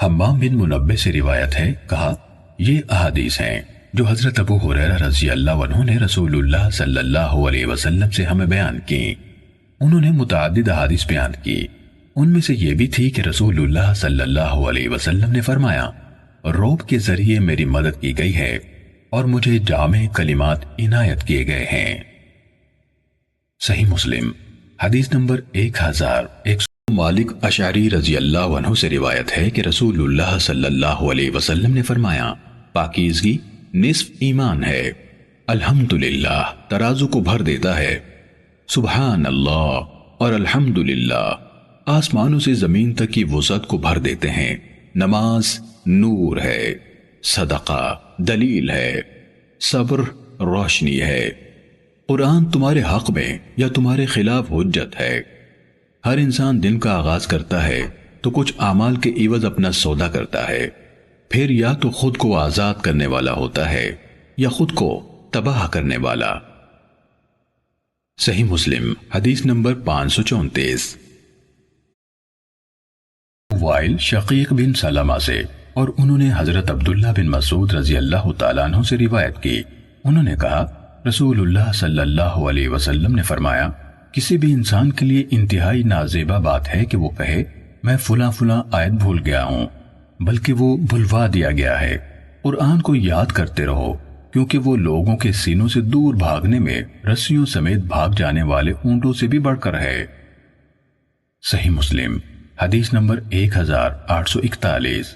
حمام بن منبہ سے روایت ہے، کہا یہ احادیث ہیں جو حضرت ابو ہریرہ رضی اللہ عنہ نے رسول اللہ صلی اللہ علیہ وسلم سے ہمیں بیان کی۔ انہوں نے متعدد احادیث بیان کی، ان میں سے یہ بھی تھی کہ رسول اللہ صلی اللہ علیہ وسلم نے فرمایا، روب کے ذریعے میری مدد کی گئی ہے اور مجھے جامع کلمات عنایت کیے گئے ہیں۔ صحیح مسلم حدیث نمبر 1100۔ مالک اشعری رضی اللہ عنہ سے روایت ہے کہ رسول اللہ صلی اللہ علیہ وسلم نے فرمایا، پاکیزگی نصف ایمان ہے۔ الحمدللہ ترازو کو بھر دیتا ہے، سبحان اللہ اور الحمدللہ آسمانوں سے زمین تک کی وسعت کو بھر دیتے ہیں۔ نماز نور ہے، صدقہ دلیل ہے، صبر روشنی ہے، قرآن تمہارے حق میں یا تمہارے خلاف حجت ہے۔ ہر انسان دن کا آغاز کرتا ہے تو کچھ اعمال کے عوض اپنا سودا کرتا ہے، پھر یا تو خود کو آزاد کرنے والا ہوتا ہے یا خود کو تباہ کرنے والا۔ صحیح مسلم حدیث نمبر 534۔ وائل شقیق بن سلمہ سے اور انہوں نے حضرت عبداللہ بن مسعود رضی اللہ تعالیٰ عنہ سے روایت کی، انہوں نے کہا رسول اللہ صلی اللہ علیہ وسلم نے فرمایا، کسی بھی انسان کے لیے انتہائی نازیبا بات ہے کہ وہ کہے میں فلاں فلاں آیت بھول گیا ہوں، بلکہ وہ بھلوا دیا گیا ہے۔ قرآن کو یاد کرتے رہو، کیونکہ وہ لوگوں کے سینوں سے دور بھاگنے میں رسیوں سمیت بھاگ جانے والے اونٹوں سے بھی بڑھ کر ہے۔ صحیح مسلم حدیث نمبر 1841۔